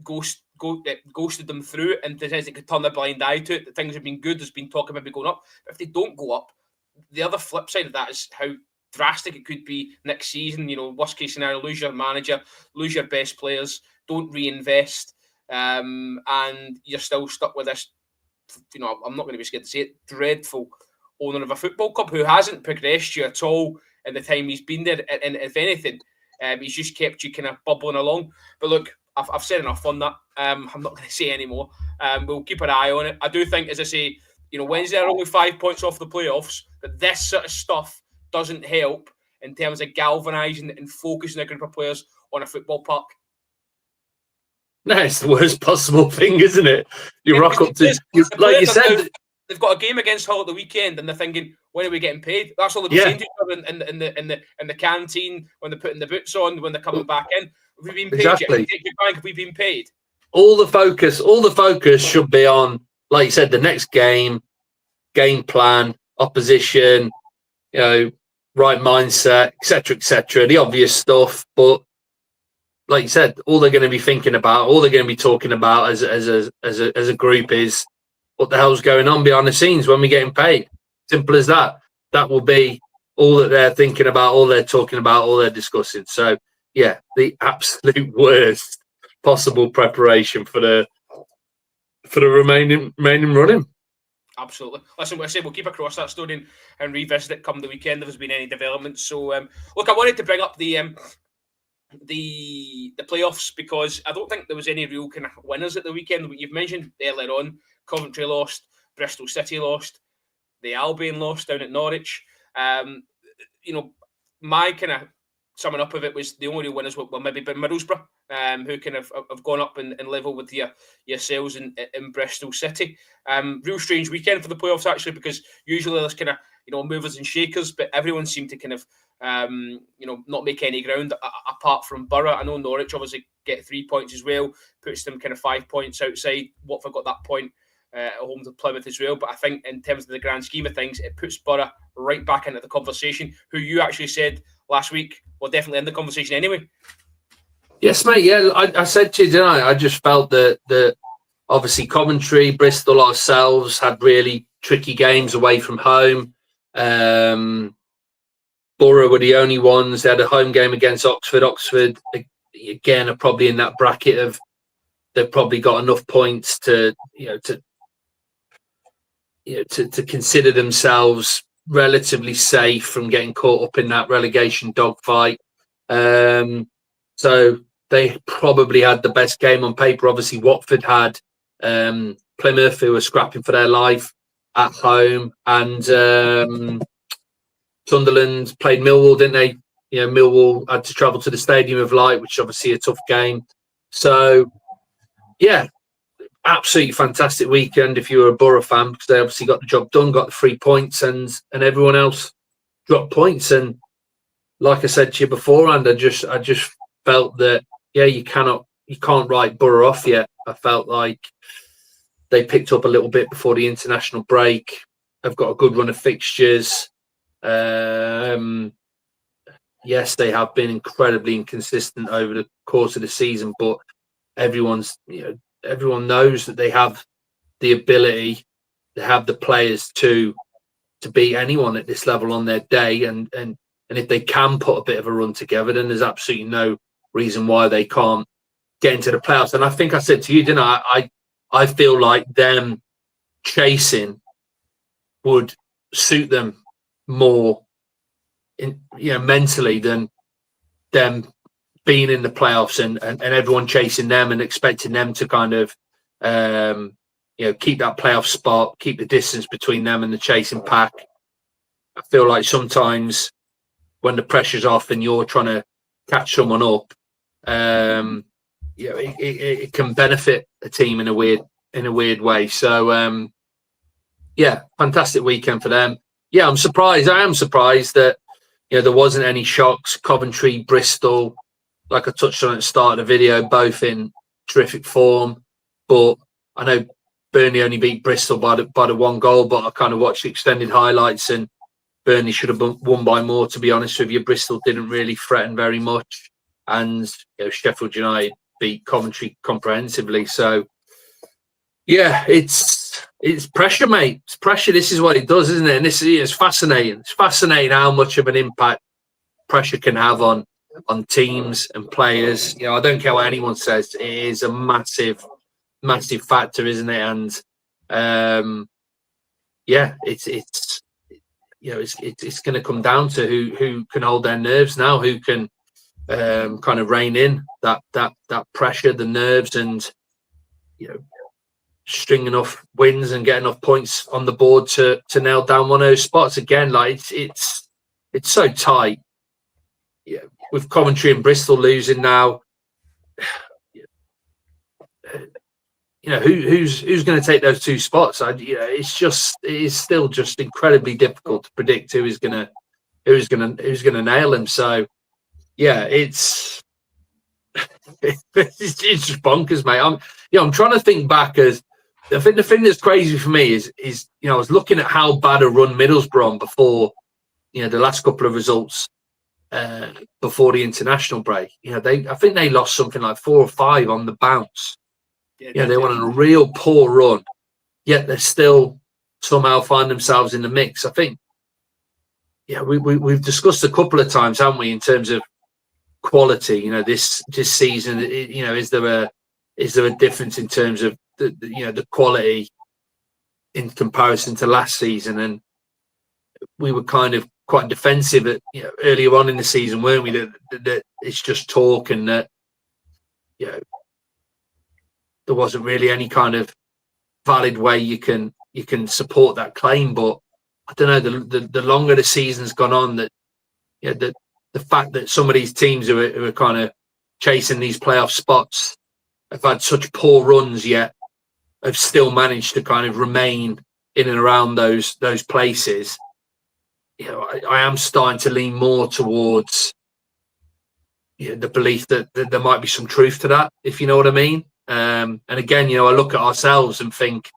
ghosted them through it, and they could turn a blind eye to it. That things have been good. There's been talk about maybe going up. But if they don't go up, the other flip side of that is how drastic it could be next season. Worst case scenario, lose your manager, lose your best players, don't reinvest, and you're still stuck with this, I'm not going to be scared to say it, dreadful owner of a football club who hasn't progressed you at all in the time he's been there. And if anything, he's just kept you kind of bubbling along. But look, I've said enough on that. I'm not going to say any more. We'll keep an eye on it. I do think, as I say, Wednesday are only 5 points off the playoffs, but this sort of stuff doesn't help in terms of galvanising and focusing a group of players on a football park. No, it's the worst possible thing, isn't it? You rock up to, like you said, they've got a game against Hull at the weekend, and they're thinking, when are we getting paid? That's all they'll be saying to each other in the canteen, when they're putting the boots on, when they're coming back in. Have we been paid exactly. yet? Have we been paid? All the focus should be on, like you said, the next game plan, opposition, right mindset, etc., the obvious stuff. But like you said, all they're going to be thinking about, all they're going to be talking about as a group is what the hell's going on behind the scenes when we're getting paid. Simple as that. That will be all that they're thinking about, all they're talking about, all they're discussing. So yeah, the absolute worst possible preparation for the remaining running. Absolutely. Listen, what I say, we'll keep across that story and revisit it come the weekend if there's been any developments. So look, I wanted to bring up the playoffs, because I don't think there was any real kind of winners at the weekend. What you've mentioned earlier on, Coventry lost, Bristol City lost, the Albion lost down at Norwich. My kind of summing up of it was the only real winners were maybe Middlesbrough, who kind of have gone up in level with yourselves in Bristol City. Real strange weekend for the playoffs, actually, because usually there's kind of movers and shakers, but everyone seemed to kind of not make any ground apart from Borough. I know Norwich obviously get 3 points as well, puts them kind of 5 points outside. Watford got that point at home to Plymouth as well. But I think in terms of the grand scheme of things, it puts Borough right back into the conversation, who you actually said last week were definitely in the conversation anyway. Yes, mate. Yeah, I said to you, didn't I? I just felt that obviously Coventry, Bristol, ourselves had really tricky games away from home. Borough were the only ones. They had a home game against Oxford. Oxford, again, are probably in that bracket of they've probably got enough points to consider themselves relatively safe from getting caught up in that relegation dogfight. So they probably had the best game on paper. Obviously, Watford had Plymouth, who were scrapping for their life at home, and Sunderland played Millwall, didn't they? Millwall had to travel to the Stadium of Light, which is obviously a tough game. So, yeah, absolutely fantastic weekend if you were a Borough fan, because they obviously got the job done, got the 3 points, and everyone else dropped points. And like I said to you beforehand, I just felt that you can't write Borough off yet. I felt like they picked up a little bit before the international break. They've got a good run of fixtures. Yes, they have been incredibly inconsistent over the course of the season, but everyone knows that they have the ability, they have the players to beat anyone at this level on their day, and if they can put a bit of a run together, then there's absolutely no reason why they can't get into the playoffs. And I think I said to you, didn't I? I feel like them chasing would suit them more mentally than them being in the playoffs and everyone chasing them and expecting them to kind of keep that playoff spot, keep the distance between them and the chasing pack. I feel like sometimes when the pressure's off and you're trying to catch someone up, it can benefit a team in a weird way. So fantastic weekend for them. Yeah, I'm surprised. I am surprised that there wasn't any shocks. Coventry, Bristol, like I touched on at the start of the video, both in terrific form. But I know Burnley only beat Bristol by the one goal, but I kind of watched the extended highlights and Burnley should have won by more, to be honest with you. Bristol didn't really threaten very much. And Sheffield United beat Coventry comprehensively. So, yeah, it's pressure, mate. It's pressure. This is what it does, isn't it? And this is fascinating. It's fascinating how much of an impact pressure can have on teams and players. I don't care what anyone says. It is a massive, massive factor, isn't it? And it's going to come down to who can hold their nerves now, who can kind of rein in that pressure, the nerves, and string enough wins and get enough points on the board to nail down one of those spots again. Like it's so tight. Yeah, with Coventry and Bristol losing now, who's going to take those two spots? It is still just incredibly difficult to predict who's going to nail them. So yeah, it's just bonkers, mate. I'm trying to think back as the thing that's crazy for me is I was looking at how bad a run Middlesbrough on before the last couple of results before the international break. I think they lost something like 4 or 5 on the bounce. Yeah, they went on a real poor run, yet they still somehow find themselves in the mix. I think, we've discussed a couple of times, haven't we, in terms of quality? This season, is there a difference in terms of the quality in comparison to last season? And we were kind of quite defensive at earlier on in the season, weren't we? That it's just talk and that there wasn't really any kind of valid way you can support that claim. But I don't know, the longer the season's gone on, that the fact that some of these teams who are kind of chasing these playoff spots have had such poor runs, yet have still managed to kind of remain in and around those places. I am starting to lean more towards the belief that there might be some truth to that, if you know what I mean. And again, I look at ourselves and think,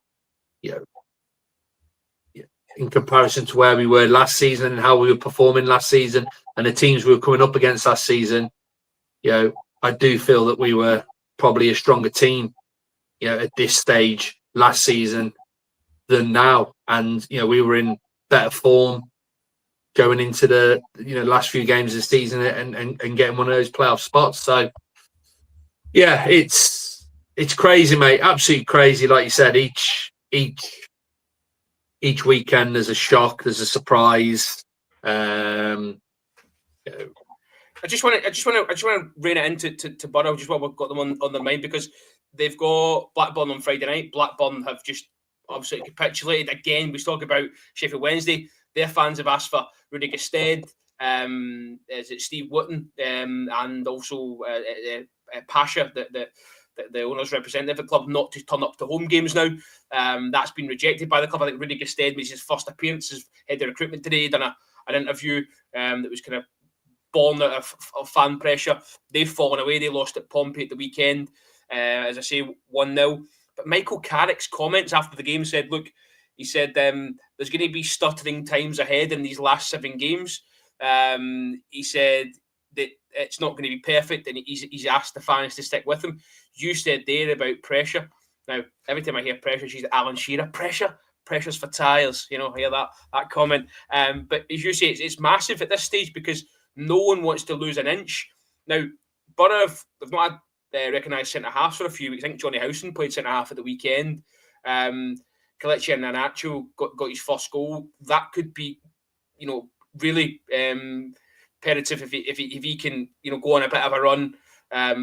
in comparison to where we were last season and how we were performing last season and the teams we were coming up against last season, I do feel that we were probably a stronger team, at this stage last season than now. And, we were in better form going into the last few games of the season and getting one of those playoff spots. So, yeah, it's crazy, mate. Absolutely crazy. Like you said, each weekend there's a shock, there's a surprise. I just want to rein it into to Borough, just while we've got them on the mind, because they've got Blackburn on Friday night. Blackburn have just obviously capitulated again. We talk about Sheffield Wednesday. Their fans have asked for Rudy Gestede, is it Steve Wootton, and also Pasha, the owner's representative of the club, not to turn up to home games now. That's been rejected by the club. I think Rudy Gestede made his first appearance as head of recruitment today. Done an interview that was kind of born out of fan pressure. They've fallen away. They lost at Pompey at the weekend, as I say, 1-0. But Michael Carrick's comments after the game said, look, he said there's going to be stuttering times ahead in these last 7 games. He said that it's not going to be perfect, and he's asked the fans to stick with him. You said there about pressure. Now, every time I hear pressure, she's Alan Shearer. Pressure's for tires. I hear that comment. But as you say, it's massive at this stage because no one wants to lose an inch. Now, Borough, they've not had recognised centre-halves for a few weeks. I think Johnny Howson played centre-half at the weekend. Kelechi Iheanacho got his first goal. That could be, really imperative if he can, go on a bit of a run at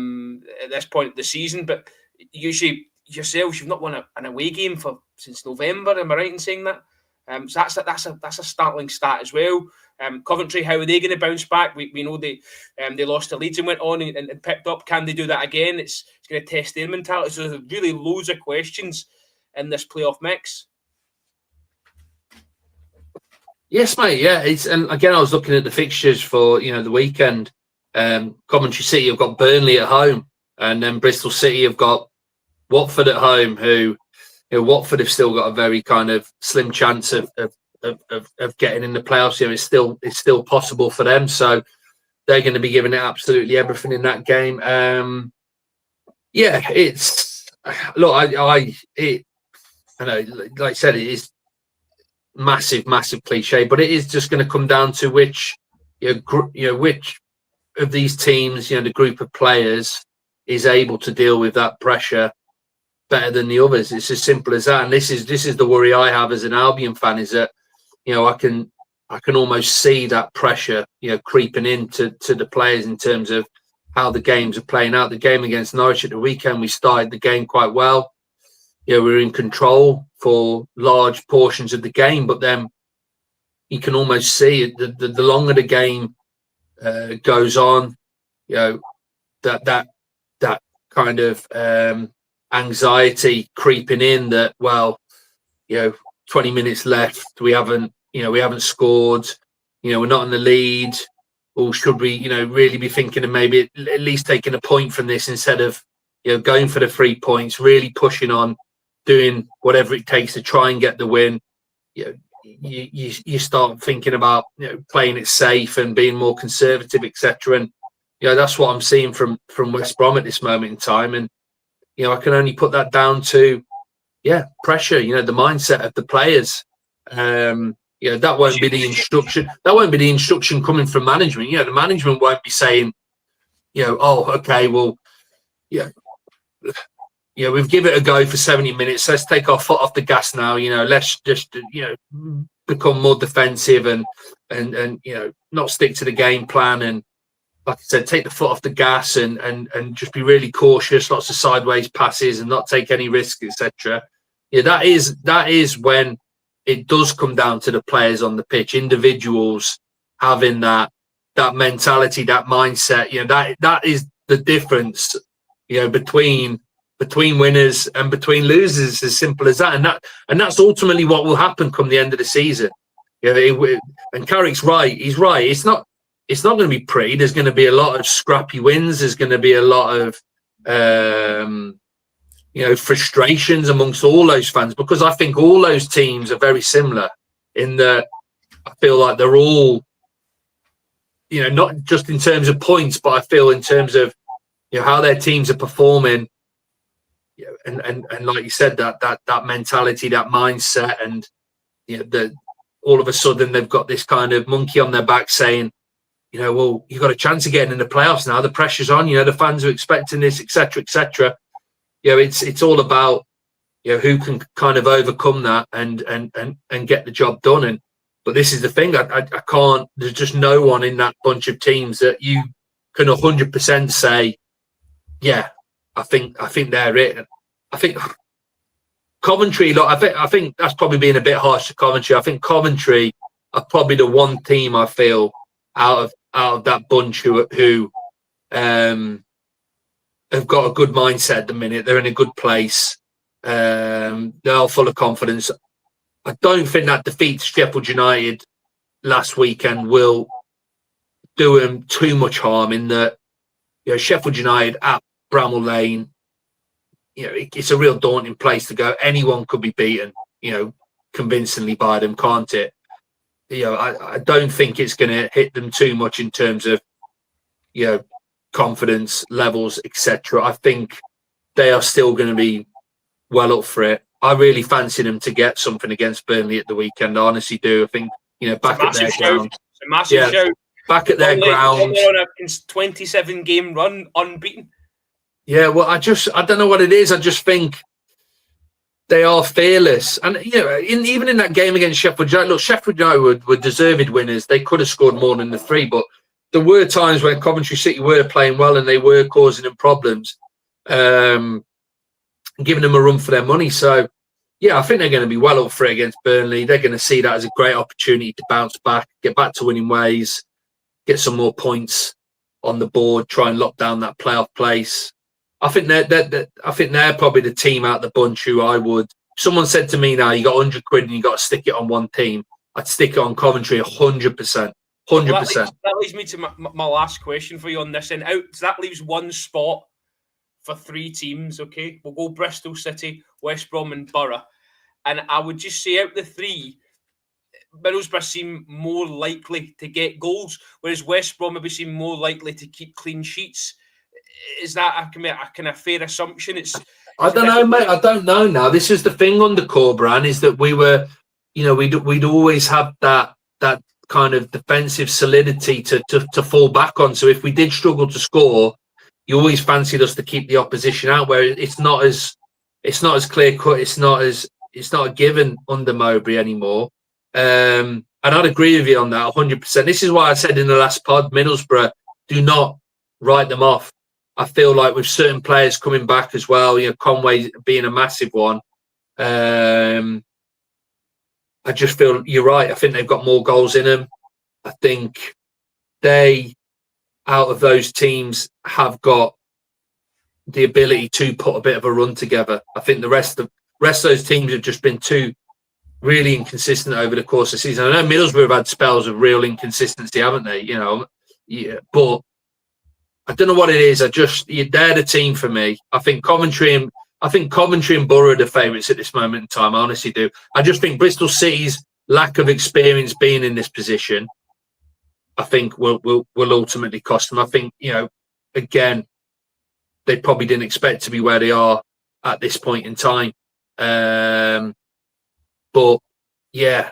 this point of the season. But usually yourselves, you've not won an away game since November. Am I right in saying that? So that's a startling stat as well. Coventry, how are they going to bounce back? We know they lost to Leeds and went on and picked up. Can they do that again? It's going to test their mentality. So there's really loads of questions in this playoff mix. Yes, mate. Yeah, and again, I was looking at the fixtures for the weekend. Coventry City have got Burnley at home, and then Bristol City have got Watford at home. Who, Watford have still got a very kind of slim chance of getting in the playoffs. It's still possible for them. So they're going to be giving it absolutely everything in that game. It's look. I know, like I said, it is massive cliche, but it is just going to come down to which which of these teams, the group of players, is able to deal with that pressure better than the others. It's as simple as that. And this is the worry I have as an Albion fan, is that I can almost see that pressure creeping into the players in terms of how the games are playing out. The game against Norwich at the weekend, we started the game quite well. We were in control for large portions of the game, but then you can almost see it, the longer the game goes on, that kind of anxiety creeping in, that 20 minutes left, we haven't scored, we're not in the lead, or should we really be thinking of maybe at least taking a point from this instead of going for the 3 points, really pushing on, doing whatever it takes to try and get the win. You start thinking about playing it safe and being more conservative, etc. And that's what I'm seeing from West Brom at this moment in time. And I can only put that down to pressure. The mindset of the players. That won't be the instruction. That won't be the instruction coming from management. The management won't be saying, oh, okay, well, we've given it a go for 70 minutes. Let's take our foot off the gas now. Let's just become more defensive and not stick to the game plan. And like I said, take the foot off the gas and just be really cautious. Lots of sideways passes and not take any risks, etc. That is when it does come down to the players on the pitch, individuals having that mentality, that mindset. That is the difference, between winners and between losers, as simple as that. And that's ultimately what will happen come the end of the season. And Carrick's right. He's right. It's not going to be pretty. There's going to be a lot of scrappy wins. There's going to be a lot of frustrations amongst all those fans, because I think all those teams are very similar in that I feel like they're all, not just in terms of points, but I feel in terms of how their teams are performing. And like you said, that mentality, that mindset, and all of a sudden they've got this kind of monkey on their back saying, well, you've got a chance of getting in the playoffs now. The pressure's on. The fans are expecting this, etc., etc. It's all about who can kind of overcome that and get the job done. But this is the thing. I can't. There's just no one in that bunch of teams that you can 100% say, I think they're it. I think Coventry. Look, I think that's probably being a bit harsh to Coventry. I think Coventry are probably the one team I feel out of that bunch who have got a good mindset at the minute. They're in a good place. They're all full of confidence. I don't think that defeat to Sheffield United last weekend will do them too much harm, in that Sheffield United at Bramall Lane, it's a real daunting place to go. Anyone could be beaten, convincingly by them, can't it? I don't think it's going to hit them too much in terms of, confidence levels, etc. I think they are still going to be well up for it. I really fancy them to get something against Burnley at the weekend. I honestly do. I think, back at their ground. It's a massive shout. Back at their ground. On a 27-game run, unbeaten. Yeah, well, I don't know what it is. I just think they are fearless. And, even in that game against Sheffield United, look, Sheffield United were deserved winners. They could have scored more than the 3, but there were times when Coventry City were playing well and they were causing them problems. giving them a run for their money. So, yeah, I think they're going to be well up for it against Burnley. They're going to see that as a great opportunity to bounce back, get back to winning ways, get some more points on the board, try and lock down that playoff place. I think they're probably the team out of the bunch who I would. Someone said to me, now you got 100 quid and you got to stick it on one team. I'd stick it on Coventry 100%. 100%. That leads me to my last question for you on this. And out, so that leaves one spot for 3 teams, okay? We'll go Bristol City, West Brom and Borough. And I would just say out the 3, Middlesbrough seem more likely to get goals, whereas West Brom maybe seem more likely to keep clean sheets. Is that a kind of fair assumption? I don't know, mate. I don't know now. This is the thing on the Corberan, is that we were, we'd always have that kind of defensive solidity to fall back on. So if we did struggle to score, you always fancied us to keep the opposition out. Where it's not as clear cut. It's not a given under Mowbray anymore. And I'd agree with you on that 100%. This is why I said in the last pod, Middlesbrough, do not write them off. I feel like with certain players coming back as well, Conway being a massive one. I just feel you're right. I think they've got more goals in them. I think they, out of those teams, have got the ability to put a bit of a run together. I think the rest of those teams have just been too really inconsistent over the course of the season. I know Middlesbrough have had spells of real inconsistency, haven't they? But I don't know what it is. They're the team for me. I think Coventry and Borough are the favourites at this moment in time. I honestly do. I just think Bristol City's lack of experience being in this position, I think will ultimately cost them. I think, again, they probably didn't expect to be where they are at this point in time. But yeah,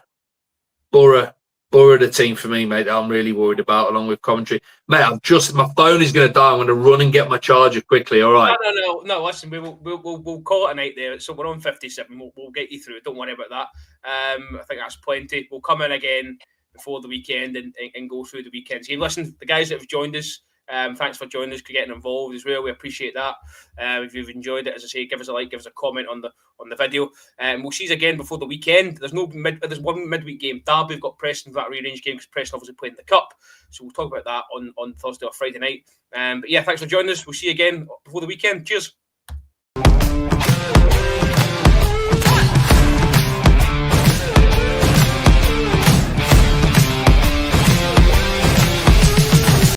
Borough the team for me, mate, that I'm really worried about, along with Coventry. Mate, my phone is going to die. I'm going to run and get my charger quickly. All right. No. Listen, we'll call it a night there. So we're on 57. We'll get you through it. Don't worry about that. I think that's plenty. We'll come in again before the weekend and go through the weekend. So, listen, the guys that have joined us, thanks for joining us, for getting involved as well. We appreciate that. If you've enjoyed it, as I say, give us a like, give us a comment on the video. We'll see you again before the weekend. There's one midweek game. Derby, we've got Preston for that rearranged game because Preston obviously playing the Cup. So we'll talk about that on Thursday or Friday night. But yeah, thanks for joining us. We'll see you again before the weekend. Cheers.